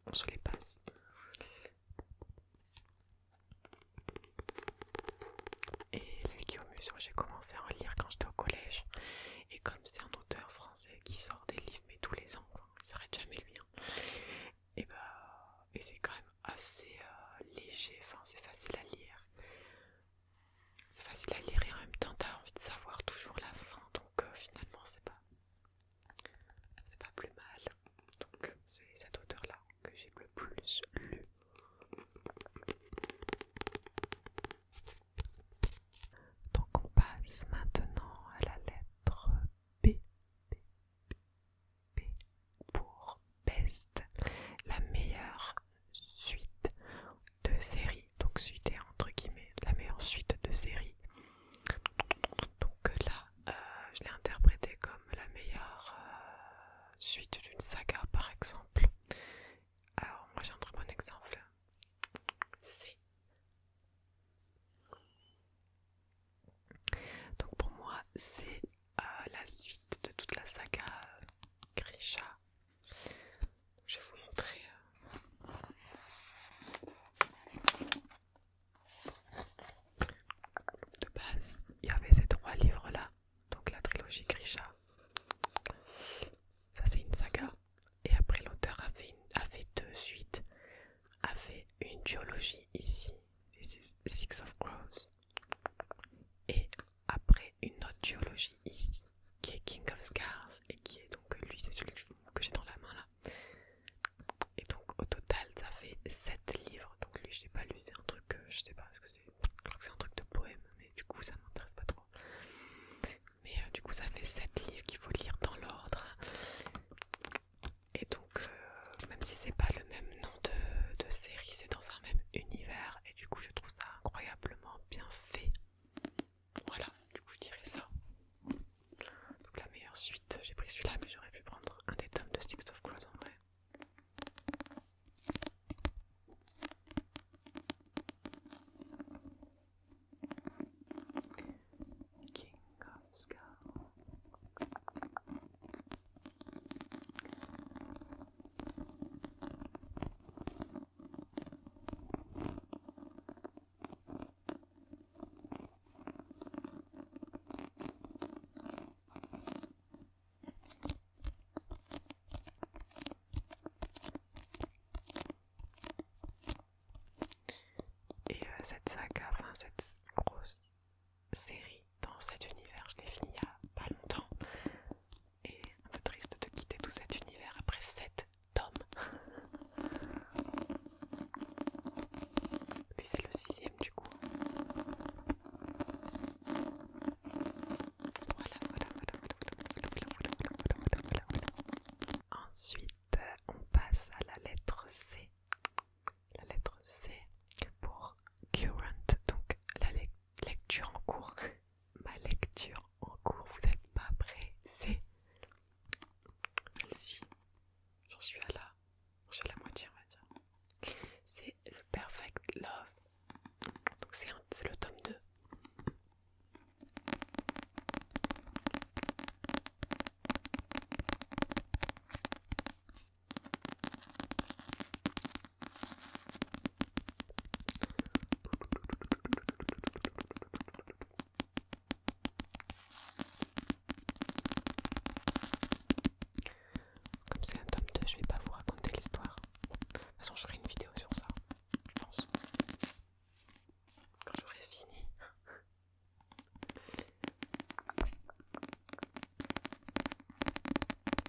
on se les passe. Et les Guillaume Musso, j'ai commencé à en lire quand j'étais au collège. Et comme c'est un auteur français qui sort des livres mais tous les ans, il s'arrête jamais lui. Et c'est quand même assez léger, enfin c'est facile à lire. C'est facile à lire et en même temps t'as envie de savoir toujours la fin, donc finalement c'est pas plus mal. Donc c'est cet auteur-là que j'ai le plus lu. Donc on passe maintenant à la lettre B. B pour Best, la meilleure suite de série. Donc suite est entre guillemets la meilleure suite de série. Donc là, je l'ai interprété comme la meilleure suite d'une saga par exemple. Alors moi j'ai un très bon exemple. Donc pour moi c'est la suite de toute la saga Grisha. Je vais vous montrer. De base, il y avait ces 3 livres là, donc la trilogie Grisha. Ça c'est une saga. Et après l'auteur a fait 2 suites, a fait une duologie ici, This is Six of Crows. Et après une autre duologie ici, qui est King of Scars, et qui est donc lui c'est celui que j'ai dans la main là. Et donc au total ça fait 7 livres. Donc lui je l'ai pas lu, c'est un truc je sais pas ce que c'est. Je crois que c'est un truc de poème, mais du coup ça m'intéresse pas trop. Mais du coup ça fait 7 livres qu'il faut lire dans l'ordre. Et donc même si c'est pas le même nom de série, c'est dans un même univers. Et du coup je trouve ça incroyablement bien fait. Voilà, du coup je dirais ça. Donc la meilleure suite, j'ai pris celui-là mais j'aurais pu prendre un des tomes de Six of Crows en vrai. King of Scars. Et cette saga, enfin cette grosse série dans cet univers, je l'ai fini il y a pas longtemps. Et un peu triste de quitter tout cet univers après 7 tomes. Lui c'est le 6e du coup. Voilà. Ensuite, on passe à la lettre C. La lettre C pour current, donc la lecture en cours. Ma lecture en cours, vous n'êtes pas prêts, c'est celle-ci. J'en suis à la moitié, on va dire. C'est The Perfect Love. Donc c'est le tome 2. Comme c'est un tome 2, je vais pas vous raconter l'histoire. De toute façon, je ferai une vidéo sur ça, je pense. Quand j'aurai fini.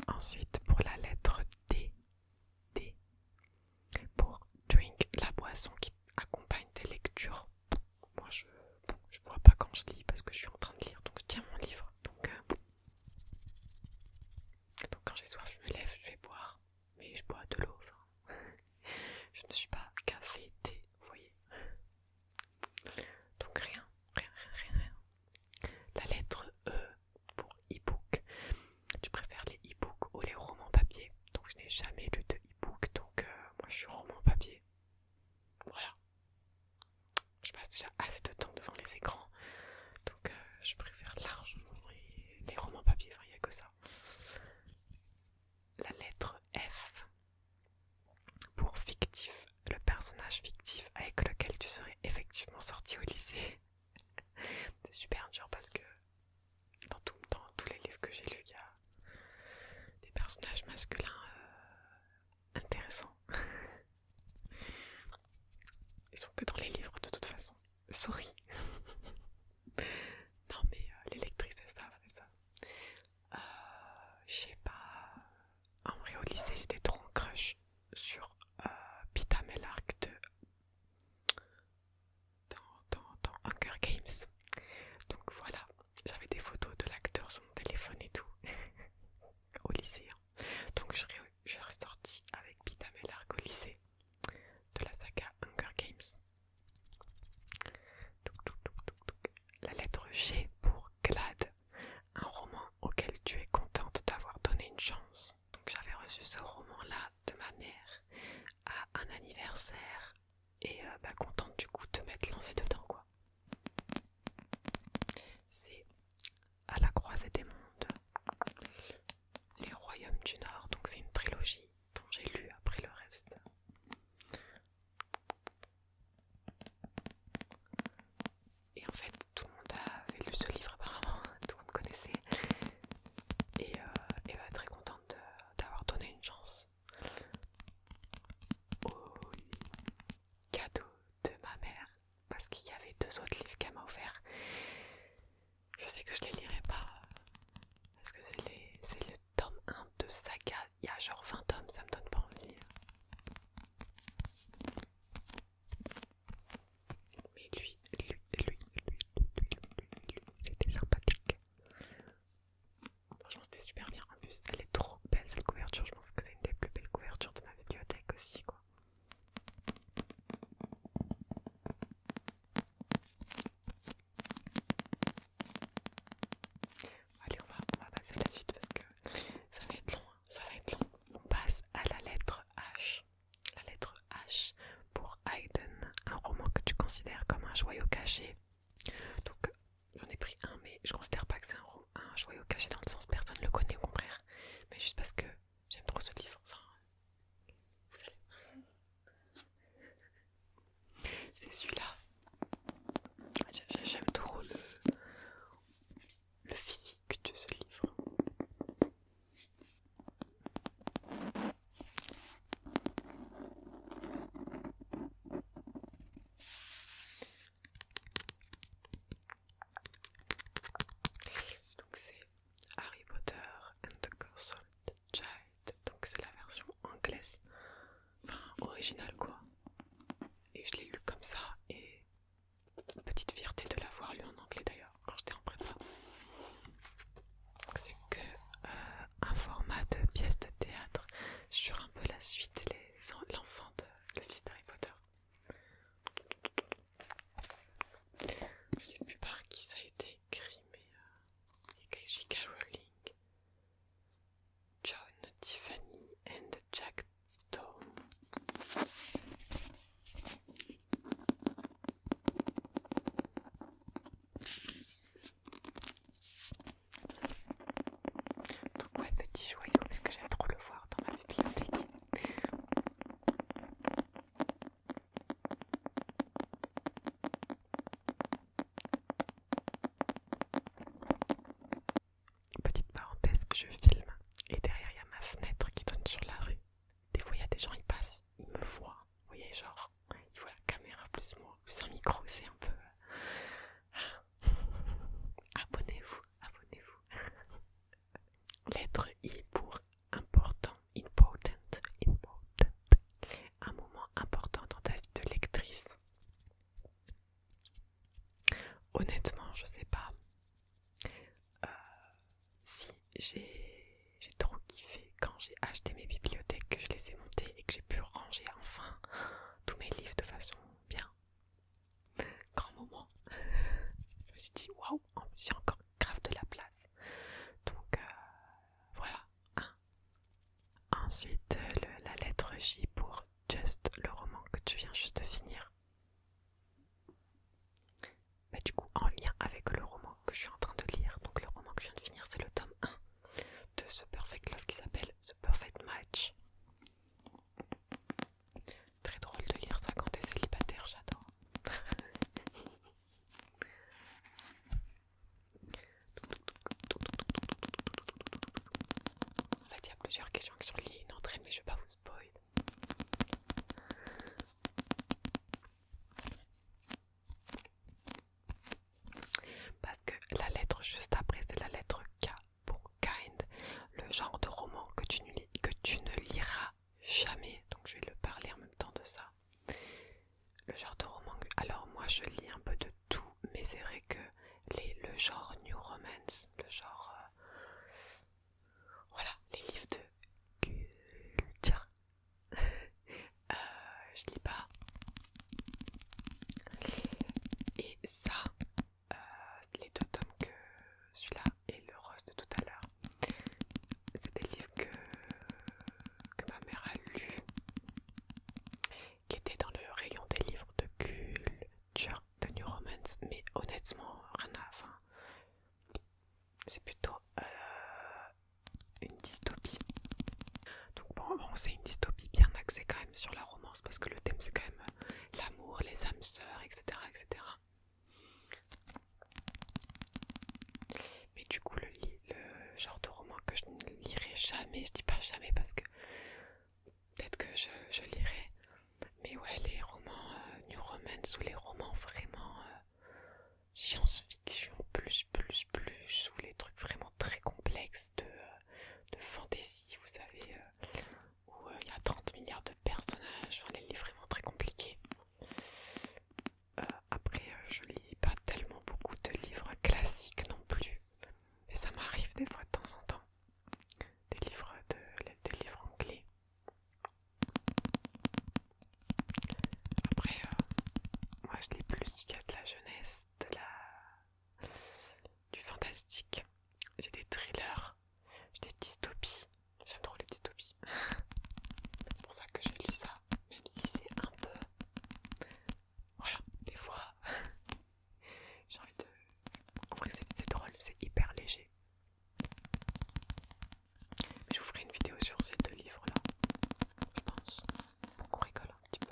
Ensuite, pour la lettre D. D. Pour drink, la boisson qui accompagne tes lectures. Moi, je bois pas quand je lis parce que je suis en train de lire, donc je tiens mon livre. Donc quand j'ai soif, je me lève, je vais boire. Mais je bois de l'eau. Enfin. Je ne suis pas café, thé, vous voyez. Donc rien. La lettre E pour e-book. Tu préfères les e-books ou les romans papier? Donc je n'ai jamais lu de e-book, donc moi je suis roman papier. Voilà. Je passe déjà assez de temps devant les écrans, donc G pour Glad, un roman auquel tu es contente d'avoir donné une chance. Donc j'avais reçu ce roman-là de ma mère à un anniversaire et contente du coup de m'être lancée dedans quoi. C'est À la croisée des mondes, les royaumes du Nord, donc c'est une trilogie dont j'ai lu après le reste. Et en fait tout le monde avait lu ce livre apparemment, tout le monde connaissait et très contente d'avoir donné une chance au cadeau de ma mère parce qu'il y avait 2 autres livres qu'elle m'a offert. Je sais que je les lirai pas parce que c'est le tome 1 de Saga, il y a genre 20 tomes, ça me donne pas envie. Mais lui, c'était sympathique. Franchement c'était super bien, en plus elle est trop belle cette couverture, je pense que c'est une des plus belles couvertures de ma bibliothèque aussi quoi. Allez, on va passer à la suite parce que ça va être long, ça va être long. On passe à la lettre H. La lettre H pour Hayden, un roman que tu considères comme un joyau caché. Donc j'en ai pris un, mais je considère pas que c'est un joyau caché dans le sens personne ne le connaît, au contraire. Mais juste parce que j'aime trop ce livre. Enfin, vous savez. C'est celui-là. J'aime trop le physique de ce livre. Donc c'est Harry Potter and the Cursed Child. Donc c'est la version anglaise, enfin originale quoi. Et je l'ai lu comme ça et petite fierté de l'avoir lu en anglais d'ailleurs quand j'étais en prépa. Donc c'est que un format de pièce de théâtre sur un peu la suite, l'enfant de le fils d'Harry Potter. Je sais plus par qui ça a été écrit, mais écrit J.K. Rowling, John, Tiffany and Jack Thorne. Donc ouais, petit joyau parce que j'aime trop le voir dans ma bibliothèque. Petite parenthèse, je filme et derrière il y a ma fenêtre qui donne sur la rue. Des fois il y a des gens, ils passent, ils me voient. Vous voyez, genre, ils voient la caméra plus moi, plus un micro, c'est un peu... Abonnez-vous, abonnez-vous. Lettre I pour important, important. Un moment important dans ta vie de lectrice. Honnêtement, je sais pas. Si j'ai trop kiffé quand j'ai acheté mes bibliothèques, que je les ai montées et que j'ai pu ranger enfin tous mes livres de façon bien. Grand moment. Je me suis dit waouh, j'ai encore grave de la place. Donc voilà. Ensuite la lettre J pour Just, le roman que tu viens juste de finir. Du coup en lien avec le roman que je suis en train de lire. Donc le roman que je viens de finir, c'est le tome 1 de The Perfect Love qui s'appelle The Perfect Match. Très drôle de lire ça quand t'es célibataire. mais honnêtement, rien à... Enfin, c'est plutôt une dystopie. Donc bon, c'est une dystopie bien axée quand même sur la romance, parce que le thème c'est quand même l'amour, les âmes sœurs, etc., etc. Mais du coup, le genre de roman que je ne lirai jamais, je dis pas jamais parce que peut-être que je lirai, mais ouais, les romans New Romance ou les romans vraiment science-fiction plus, ou les trucs vraiment très complexes de fantasy, vous savez, où il y a 30 milliards de personnages, enfin les livres vraiment très compliqués. Après, je lis pas tellement beaucoup de livres classiques non plus, mais ça m'arrive des fois de temps en temps. Des livres anglais. Après, moi je lis plus, il y a de la jeunesse, du fantastique. J'ai des thrillers, j'ai des dystopies. J'aime trop les dystopies. C'est pour ça que j'ai lu ça, même si c'est un peu... Voilà, des fois, j'ai envie de... En vrai c'est drôle, c'est hyper léger. Mais je vous ferai une vidéo sur ces deux livres-là, je pense, pour qu'on rigole un petit peu.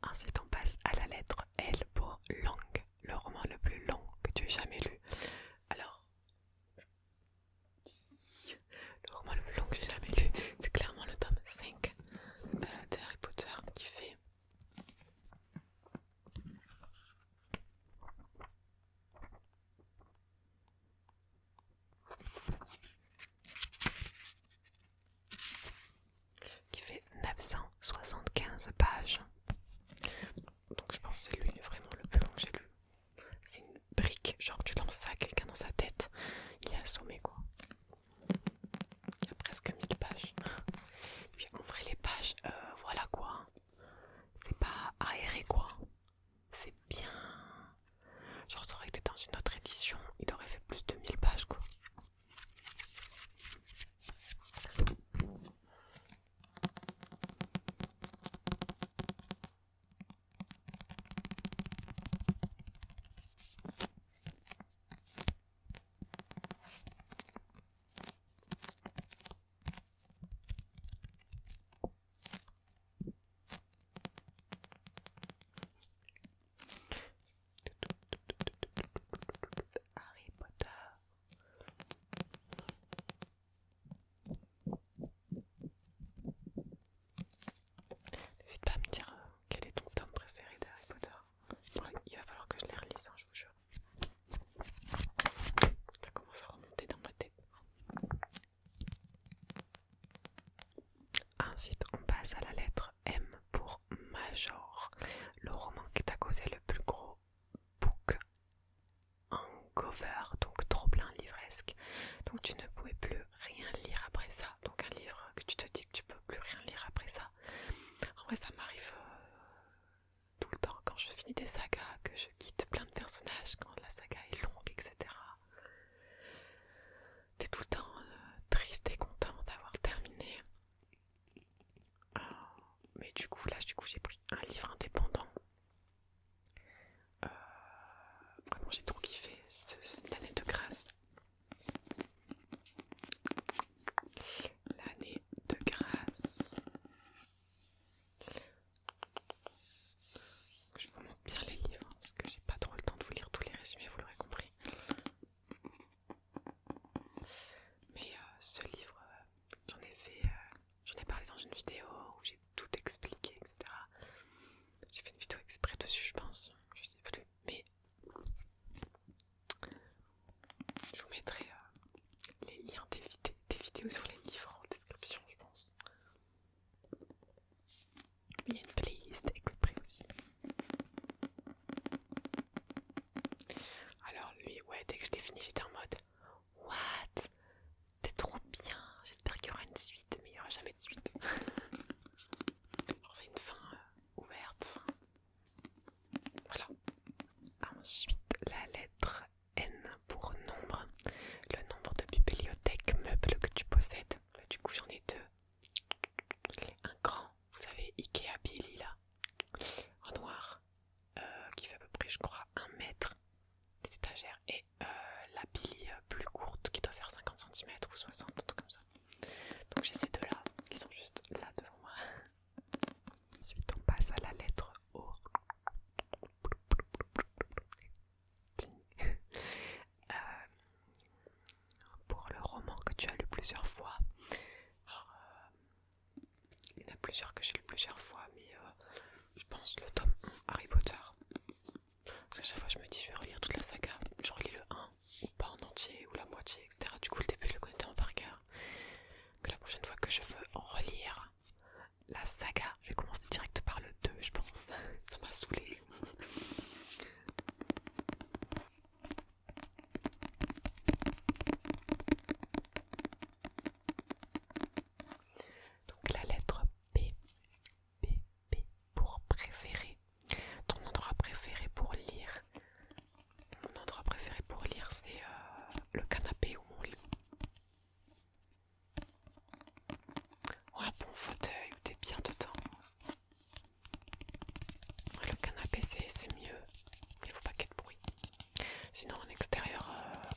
Ensuite, on passe à la lettre L pour langue, le roman le plus long que tu aies jamais lu. Alors, le roman le plus long que j'ai jamais lu, c'est clairement le tome 5 de Harry Potter qui fait 975 pages. Donc je pense que c'est lui vraiment le plus long que j'ai lu. C'est une brique, genre tu lances ça à quelqu'un dans sa tête, il est assommé quoi. Il y a presque 1000 pages. Puis en vrai les pages, voilà quoi. C'est pas aéré quoi. C'est bien. Genre ça aurait été dans une autre édition, il aurait fait plus de 1000 pages quoi. Harry Potter. N'hésite pas à me dire quel est ton tome préféré d'Harry Potter. Ouais, il va falloir que je les relise, hein, je vous jure. Ça commence à remonter dans ma tête. Ensuite, on passe à la lettre M pour Major, le roman qui t'a causé le plus gros book hangover, donc trop plein livresque. Donc tu ne pouvais plus rien lire après ça. Donc un livre que tu te dis que tu peux plus rien lire après ça. En vrai, ça m'arrive tout le temps quand je finis des sagas, que je quitte plein de personnages, quand la saga est longue, etc. T'es tout le temps triste et content d'avoir terminé. Mais du coup, j'ai pris un livre indépendant. Vraiment, j'ai trop kiffé cette année de grâce. L'année de grâce. Je vous montre bien les livres parce que j'ai pas trop le temps de vous lire tous les résumés, vous l'aurez compris. Mais ce livre, j'en ai parlé dans une vidéo où j'ai tout expliqué, etc. J'ai fait une vidéo exprès dessus, je pense, je sais plus. Mais je vous mettrai les liens des vidéos sur les livres en description, je pense. Il y a une playlist exprès aussi. Alors lui, ouais, dès que je l'ai fini, j'étais en mode what? C'était trop bien, j'espère qu'il y aura une suite, mais il n'y aura jamais de suite. Genre c'est une fin ouverte, voilà. Ensuite, la lettre N pour nombre, le nombre de bibliothèques meubles que tu possèdes. plusieurs que j'ai lu plusieurs fois, mais je pense le tome 1 Harry Potter. Parce qu'à chaque fois je me dis je vais relire toute la saga, je relis le 1 ou pas en entier ou la moitié, etc. Du coup le début je le connais tellement par cœur que la prochaine fois que je veux en relire la saga, je vais commencer direct par le 2 je pense. Ça m'a saoulée. Donc la lettre P, P, P pour préféré. Ton endroit préféré pour lire. Mon endroit préféré pour lire c'est le canapé ou mon lit. Ou un bon fauteuil où t'es bien dedans. Le canapé c'est mieux, il faut pas qu'il y ait de bruit. Sinon en extérieur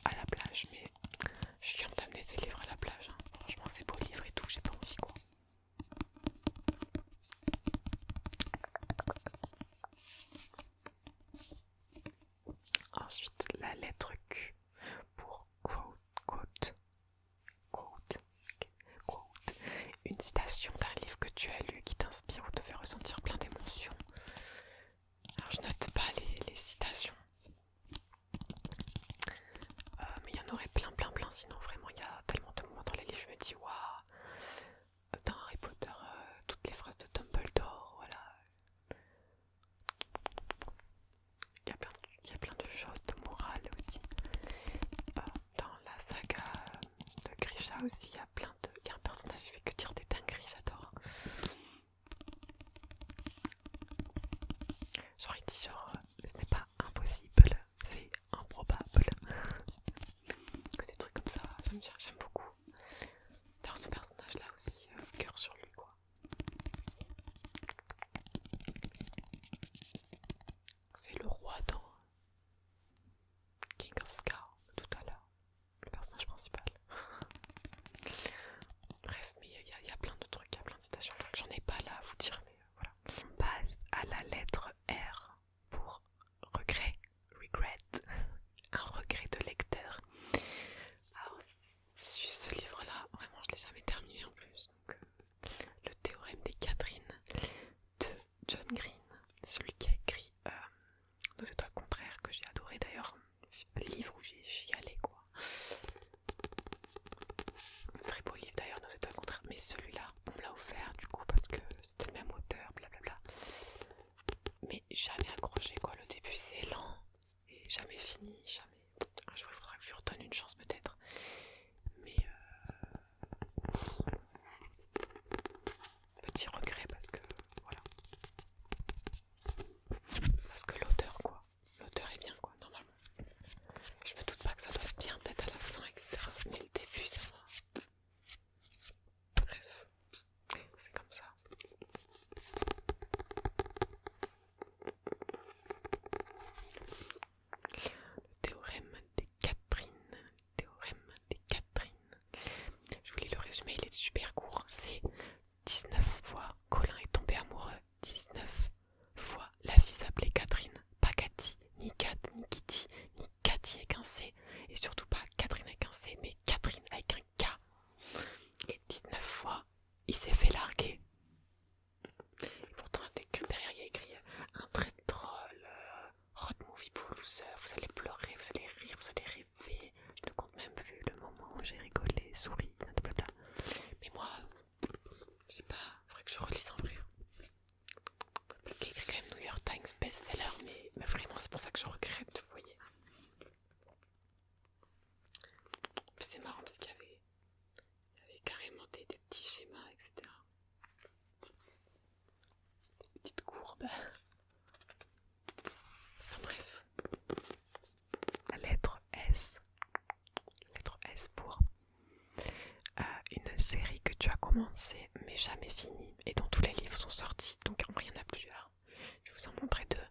à la plage, mais chiant d'amener ses livres à la plage. Hein. Franchement c'est beau livre et tout, j'ai pas envie quoi. Ensuite la lettre Q pour quote. Une citation d'un livre que tu as lu qui t'inspire ou te fait ressentir plein d'émotions. Alors je note pas les citations. Mais il y en aurait plein, sinon vraiment il y a tellement de moments dans les livres, je me dis waouh, dans Harry Potter, toutes les phrases de Dumbledore, voilà. Il y a plein de choses, de morale aussi. Dans la saga de Grisha aussi, il y a un personnage qui fait que dire des dingueries, j'adore. Genre il dit ce n'est pas impossible, c'est improbable. Que des trucs comme ça, j'aime beaucoup. D'ailleurs ce personnage là aussi, cœur sur lui quoi. C'est le roi dans King of Scar tout à l'heure, le personnage principal. Bref, mais il y a plein de trucs, il y a plein de citations, j'en ai pas là à vous dire, mais voilà. On passe à la lettre R pour regret, un regret de lecteur. Alors ce livre-là, vraiment je l'ai jamais terminé en plus, donc le théorème des Catherine de John Green, celui qui a écrit Nos étoiles contraires, que j'ai adoré d'ailleurs, livre où j'ai chialé quoi. Très beau livre d'ailleurs, Nos étoiles contraires, mais celui-là on me l'a offert du coup parce que c'était le même auteur, blablabla. Mais jamais accroché quoi, le début c'est lent et jamais fini, jamais. Un jour il faudra que je lui redonne une chance peut-être. Mais petit regret parce que voilà. Parce que l'auteur quoi. L'auteur est bien quoi, normalement. Je me doute pas que ça doit être bien peut-être à la fin, etc. Mais le début ça va. Bref. C'est comme ça. Le théorème des Catherine. Je vous lis le résumé, il est super court. C'est 19 fois Colin est tombé amoureux. 19 fois la fille s'appelait Catherine. Pas Cathy, ni Kat, ni Kitty, ni Cathy avec un C. Et surtout pas Catherine avec un C, mais Catherine avec un K. Et 19 fois, il s'est fait larguer. Et pourtant, derrière, il y a écrit un trait de drôle, road movie pour loser. Vous allez pleurer, vous allez rire, vous allez rêver. Je ne compte même plus le moment où j'ai rigolé, souri, blablabla. Mais moi, je sais pas, faudrait que je relise en vrai. Parce qu'il y a écrit quand même New York Times best-seller, mais vraiment, c'est pour ça que je regrette, vous voyez. Puis c'est marrant parce qu'il y avait carrément des petits schémas, etc. Des petites courbes. Enfin bref. La lettre S. Lettre S pour une série que tu as commencé mais jamais finie et dont tous les livres sont sortis. Donc en vrai il y en a plusieurs. Je vais vous en montrer deux.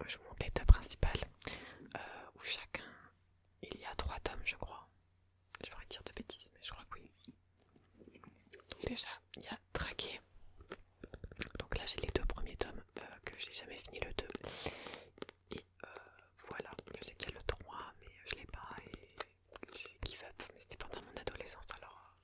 Je vous montre les deux principales. Où chacun, il y a 3 tomes je crois. Je vais dire de bêtises mais je crois que oui. Donc déjà il y a Traqué. Donc là j'ai les 2 premiers tomes que j'ai jamais fini le 2. Et voilà, je sais qu'il y a le 3 mais je l'ai pas et j'ai give up. Mais c'était pendant mon adolescence alors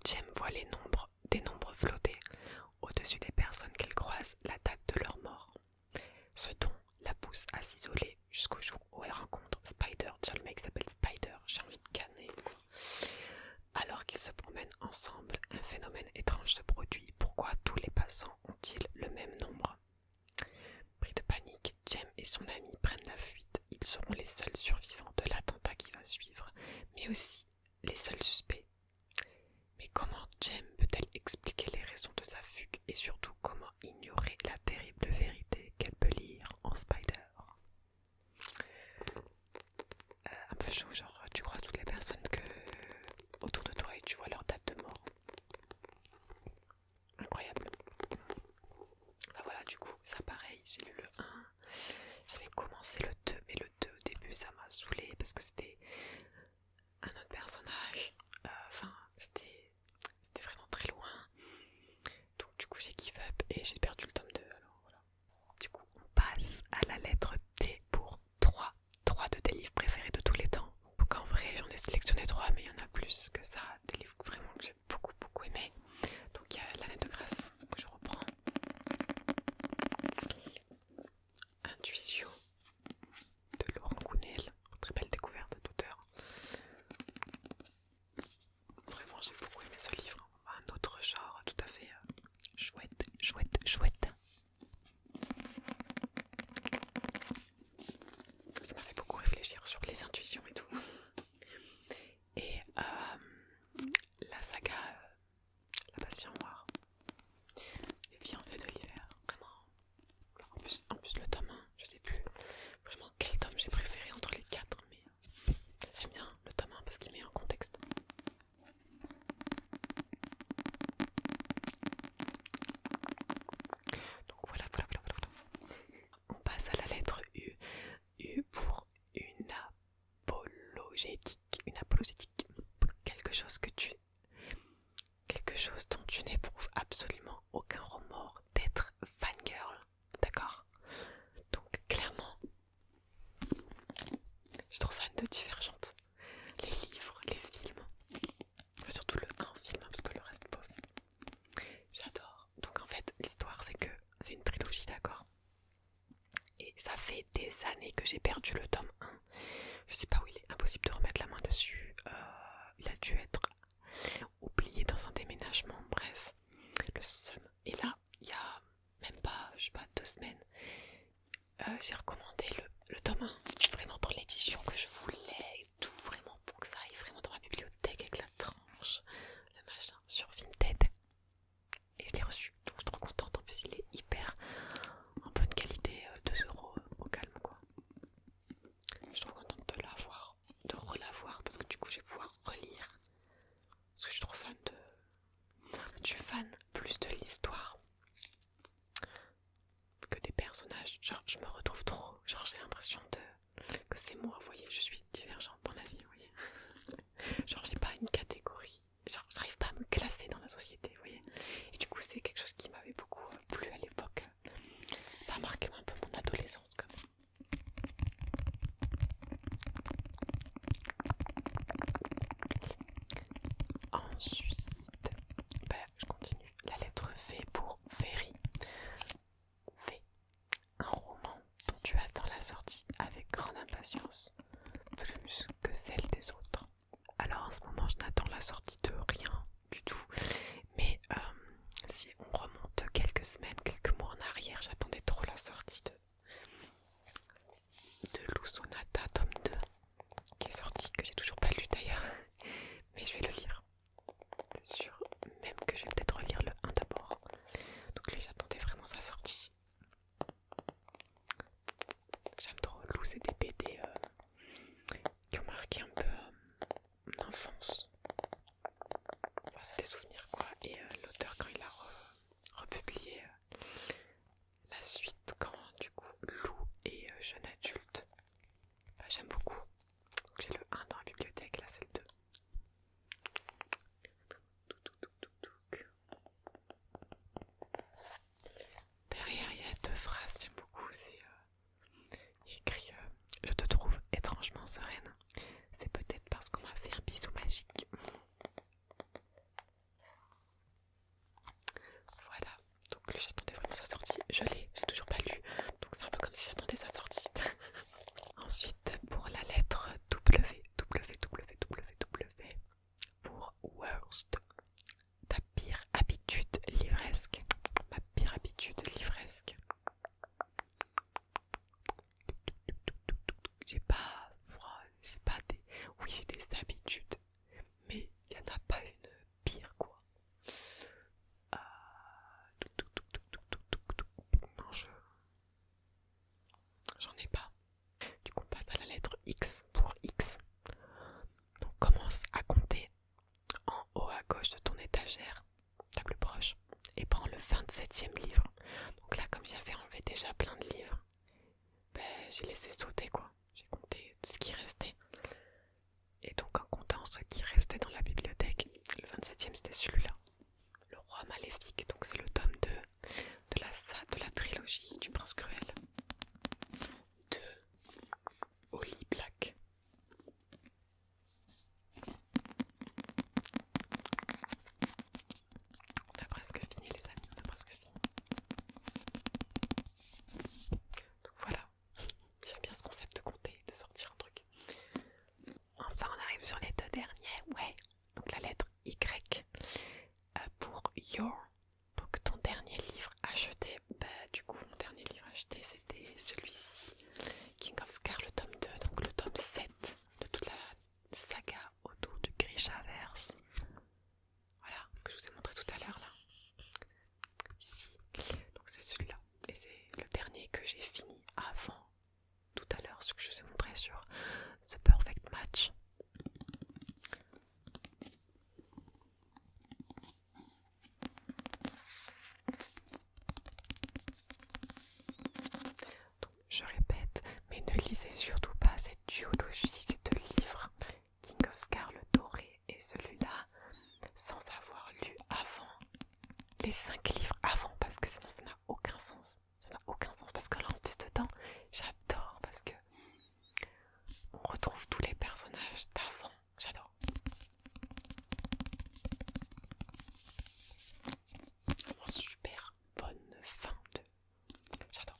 Jem voit des nombres flotter au-dessus des personnes qu'elle croise la date de leur mort. Ce don la pousse à s'isoler jusqu'au jour où elle rencontre Spider. Déjà le mec s'appelle Spider, j'ai envie de canner. Alors qu'ils se promènent ensemble, un phénomène étrange se produit. Pourquoi tous les passants ont-ils le même nombre? Pris de panique, Jem et son ami prennent la fuite. Ils seront les seuls survivants de l'attentat qui va suivre, mais aussi les seuls suspects. Mais comment Jem peut-elle expliquer les raisons de sa fugue et surtout comment ignorer la terrible vérité qu'elle peut lire en Spider? Un peu chaud, genre tu croises toutes les personnes autour de toi et tu vois leur date de mort. Incroyable. Bah voilà, du coup, ça pareil, j'ai lu le 1, j'avais commencé le 2, mais le 2 au début ça m'a saoulé parce que c'était un autre personnage. C'était vraiment très loin. Donc du coup j'ai give up et j'ai perdu le tome 2. Alors voilà. Du coup on passe à la lettre T pour 3 de tes livres préférés de tous les temps. Donc en vrai j'en ai sélectionné 3 mais il y en a plus que ça. Des livres vraiment que j'ai beaucoup aimé. Donc il y a L'année de grâce que je reprends. Intuition de Laurent Gounel. Très belle découverte d'auteur. Vraiment j'ai beaucoup aimé ce livre. Un autre genre tout à fait chouette. Ça m'a fait beaucoup réfléchir sur les intuitions et tout. Et la saga La Passion Noire, Les fiancés de l'hiver, vraiment. En plus le tome 1, je sais plus vraiment quel tome j'ai préféré entre les 4, mais j'aime bien le tome 1 parce qu'il met en contexte. Donc voilà. On passe à la lettre U. U pour une apologétique. Quelque chose dont tu n'éprouves absolument aucun remords, d'être fangirl, d'accord? Donc clairement, je suis trop fan de Divergente. Les livres, les films, enfin, surtout le 1 film, parce que le reste bof. J'adore. Donc en fait, l'histoire c'est que c'est une trilogie, d'accord? Et ça fait des années que j'ai perdu le tome 1. Je sais pas où il est, impossible de remettre la main dessus. Il a dû être oublié dans un déménagement, bref, le seum. Et là, il y a même pas, je sais pas, 2 semaines, j'ai recommandé le tome 1, vraiment pour l'édition que je voulais et tout, vraiment pour que ça aille vraiment dans ma bibliothèque avec la tranche, le machin, sur Vinted. Et je l'ai reçu, donc je suis trop contente. En plus, il est hyper en bonne qualité, 2€ au calme, quoi. Je suis trop contente de l'avoir, de relavoir, parce que du coup, je vais pouvoir relire. Parce que je suis trop fan de... Je suis fan plus de l'histoire que des personnages. Genre, je me retrouve trop. Genre, j'ai l'impression que c'est moi, vous voyez. Je suis divergente dans la vie, vous voyez. Genre, j'ai pas une catégorie. Genre, j'arrive pas à me classer dans la société, vous voyez. Et du coup, c'est quelque chose qui m'avait beaucoup plu à l'époque. Ça a marqué un peu mon adolescence, quand même. Ensuite, je continue. La lettre V pour Ferry. V, un roman dont tu attends la sortie avec grande impatience, plus que celle des autres. Alors en ce moment, je n'attends la sortie de rien du tout, mais si on remonte quelques semaines, quelques mois en arrière, j'attendais trop la sortie de Lou Sonata tome 2, qui est sorti, que j'ai toujours pas lu d'ailleurs, mais je vais le lire. C'est sûr, même que je vais peut-être relire le 1 d'abord. Donc lui, j'attendais vraiment sa sortie. J'aime trop Lou, c'est des BD qui ont marqué un peu mon enfance. Enfin, c'est des souvenirs, quoi. Et l'auteur, quand il a republié la suite, quand du coup Lou est jeune adulte, j'aime beaucoup. Donc, j'ai le 1 dans la bibliothèque, là c'est le 2. Derrière, il y a 2 phrases, j'aime beaucoup. C'est écrit je te trouve étrangement sereine. C'est peut-être parce qu'on m'a fait un bisou magique. lu, j'attendais vraiment sa sortie. J'ai toujours pas lu, donc c'est un peu comme si j'attendais sa sortie. Ensuite, pour la lettre W, pour worst, ta pire habitude livresque. Ma pire habitude livresque. J'ai pas des... Oui, j'ai des habitudes, mais il n'y en a pas une pire, quoi. Non, j'en ai pas. Du coup, on passe à la lettre X pour X. Donc, commence à compter en haut à gauche de ton étagère, ta plus proche, et prends le 27e livre. Donc là, comme j'avais enlevé déjà plein de livres, j'ai laissé sauter, quoi. J'ai compté ce qui restait. Et donc, en comptant ce qui restait dans la bibliothèque, le 27e c'était celui-là, Le Roi Maléfique. Donc, c'est le tome 2 de la trilogie du Prince Cruel de Holly Black. On a presque fini, les amis, on a presque fini. Donc voilà, j'aime bien ce concept de compter, de sortir un truc. Enfin, on arrive sur les deux derniers, ouais. Donc la lettre Y pour Your. Donc ton dernier livre acheté, du coup mon dernier livre acheté c'était celui-ci, King of Scar, le tome 2, donc le tome 7 de toute la saga autour du Grishaverse. Voilà, ce que je vous ai montré tout à l'heure là. Ici, donc c'est celui-là. Et c'est le dernier que j'ai fini avant tout à l'heure, ce que je vous ai montré sur The Perfect Match. Donc je répète, mais ne lisez surtout pas cette duologie, ces deux livres, King of Scar le doré et celui-là, sans avoir lu avant les 5 livres avant, parce que sinon ça n'a aucun sens. Ça n'a aucun sens, parce que là en plus de temps, j'adore, parce que on retrouve tous les personnages d'avant. J'adore. Vraiment super bonne fin de... J'adore.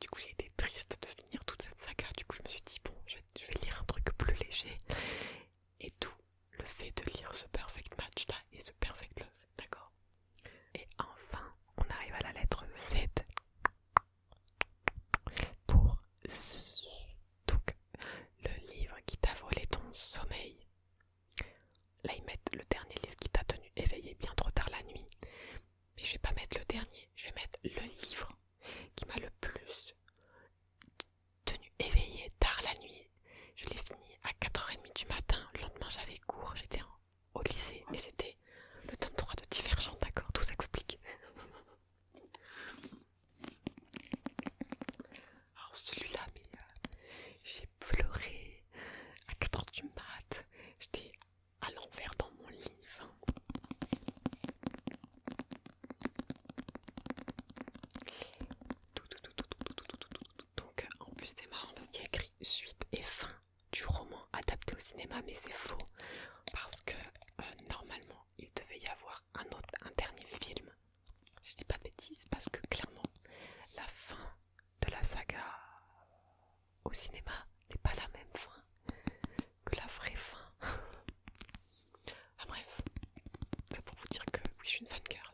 Du coup j'ai été triste de finir toute cette saga. Du coup je me suis dit bon, je vais lire un truc plus léger. Et tout le fait de lire ce Perfect Match là et ce Perfect Love, d'accord. Et enfin, on arrive à la lettre Z pour donc le livre qui t'a volé ton sommeil. Là ils mettent le dernier livre qui t'a tenu éveillé bien trop tard la nuit. Mais je vais pas mettre le dernier, je vais mettre le livre qui m'a le plus tenu éveillé tard la nuit. Je l'ai fini à 4h30 du matin. Le lendemain j'avais cours, j'étais au lycée et c'était le tome 3 de Divergent, d'accord, tout s'explique. Alors celui-là, mais j'ai pleuré à 4h du mat. J'étais à l'envers dans mon livre. Donc en plus c'est marrant parce qu'il y a écrit suite et fin du roman adapté au cinéma, mais c'est faux parce que normalement il devait y avoir un dernier film. Je dis pas de bêtises parce que clairement la fin de la saga au cinéma n'est pas la même fin que la vraie fin. Ah bref, c'est pour vous dire que oui, je suis une fangirl.